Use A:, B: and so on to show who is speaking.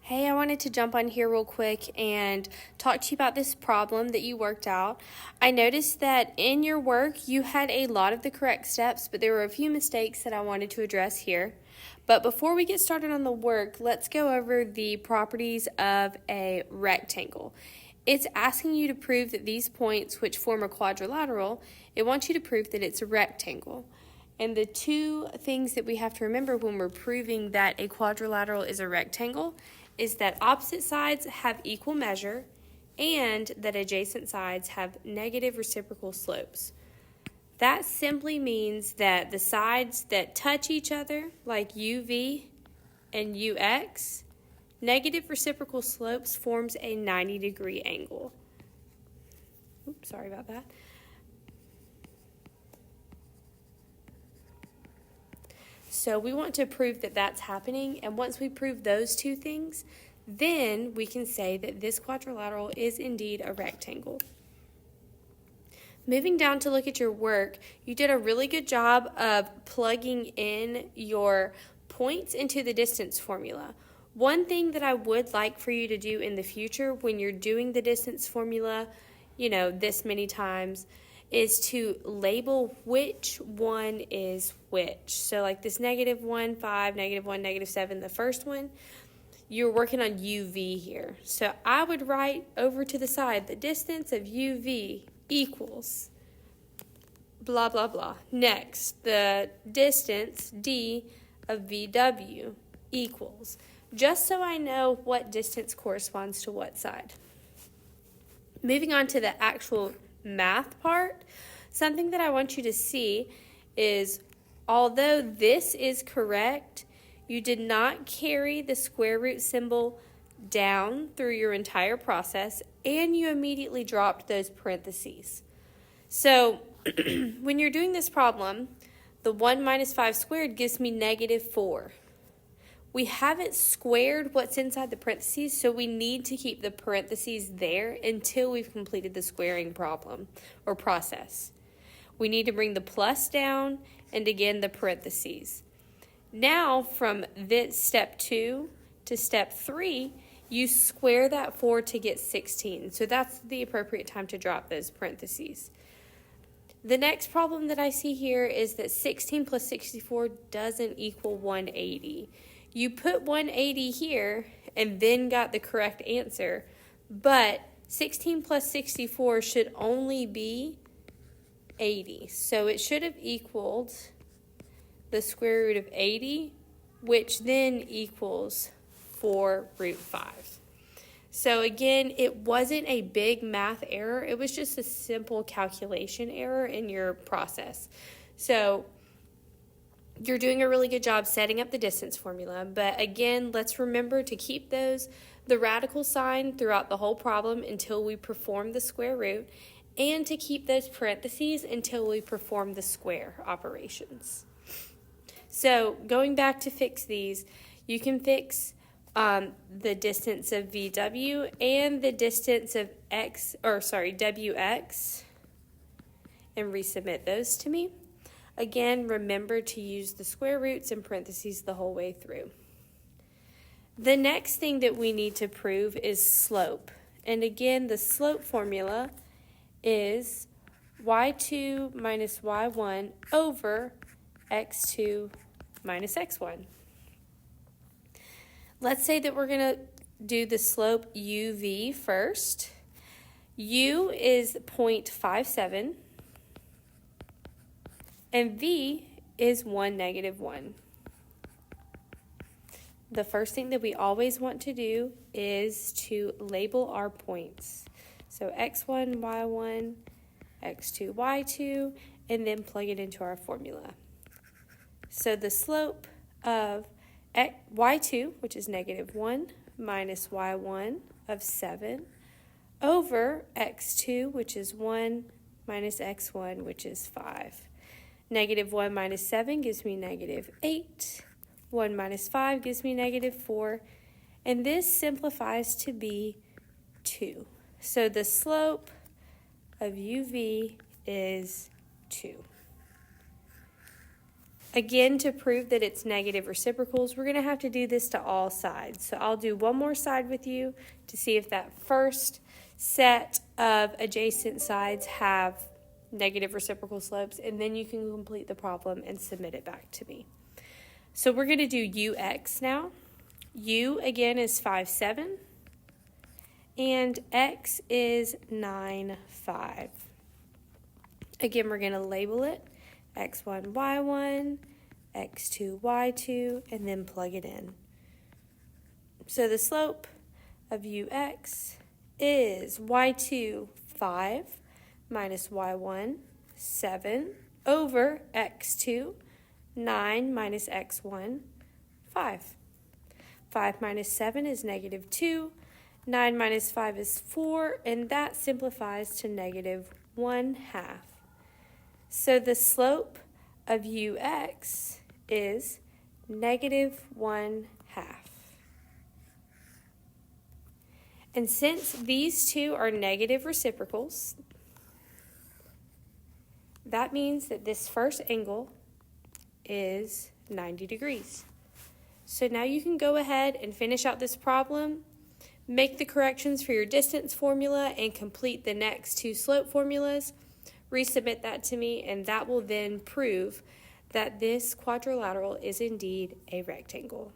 A: Hey, I wanted to jump on here real quick and talk to you about this problem that you worked out. I noticed that in your work you had a lot of the correct steps, but there were a few mistakes that I wanted to address here. But before we get started on the work, let's go over the properties of a rectangle. It's asking you to prove that these points, which form a quadrilateral, it wants you to prove that it's a rectangle. And the two things that we have to remember when we're proving that a quadrilateral is a rectangle is that opposite sides have equal measure and that adjacent sides have negative reciprocal slopes. That simply means that the sides that touch each other, like UV and UX, negative reciprocal slopes forms a 90-degree angle. Oops, sorry about that. So we want to prove that that's happening, and once we prove those two things, then we can say that this quadrilateral is indeed a rectangle. Moving down to look at your work, you did a really good job of plugging in your points into the distance formula. One thing that I would like for you to do in the future when you're doing the distance formula, this many times, is to label which one is which. So like this -1, 5, -1, -7, the first one, you're working on UV here. So I would write over to the side, the distance of UV equals blah, blah, blah. Next, the distance D of VW equals, just so I know what distance corresponds to what side. Moving on to the actual math part, something that I want you to see is although this is correct, you did not carry the square root symbol down through your entire process, and you immediately dropped those parentheses. So when you're doing this problem, the 1 minus 5 squared gives me -4. We haven't squared what's inside the parentheses, so we need to keep the parentheses there until we've completed the squaring problem or process. We need to bring the plus down and again the parentheses. Now from this step 2 to step 3, you square that 4 to get 16. So that's the appropriate time to drop those parentheses. The next problem that I see here is that 16 plus 64 doesn't equal 180. You put 180 here and then got the correct answer, but 16 plus 64 should only be 80. So it should have equaled the square root of 80, which then equals 4 root 5. So again, it wasn't a big math error. It was just a simple calculation error in your process. So you're doing a really good job setting up the distance formula, but again, let's remember to keep the radical sign throughout the whole problem until we perform the square root, and to keep those parentheses until we perform the square operations. So going back to fix these, you can fix the distance of VW and the distance of WX, and resubmit those to me. Again, remember to use the square roots and parentheses the whole way through. The next thing that we need to prove is slope. And again, the slope formula is y2 minus y1 over x2 minus x1. Let's say that we're going to do the slope UV first. U is 0.57. And V is 1, -1. The first thing that we always want to do is to label our points. So x1, y1, x2, y2, and then plug it into our formula. So the slope of y2, which is -1, minus y1 of 7, over x2, which is 1, minus x1, which is 5. -1 minus 7 gives me -8. 1 minus 5 gives me -4. And this simplifies to be 2. So the slope of UV is 2. Again, to prove that it's negative reciprocals, we're going to have to do this to all sides. So I'll do one more side with you to see if that first set of adjacent sides have negative reciprocal slopes, and then you can complete the problem and submit it back to me. So we're going to do ux now. U again is 5, 7, and x is 9, 5. Again, we're going to label it x1, y1, x2, y2, and then plug it in. So the slope of ux is y2, 5, minus y1, 7, over x2, 9, minus x1, 5. 5 minus 7 is negative 2. 9 minus 5 is 4, and that simplifies to negative 1/2. So the slope of ux is negative 1/2. And since these two are negative reciprocals, that means that this first angle is 90 degrees. So now you can go ahead and finish out this problem, make the corrections for your distance formula, and complete the next two slope formulas. Resubmit that to me, and that will then prove that this quadrilateral is indeed a rectangle.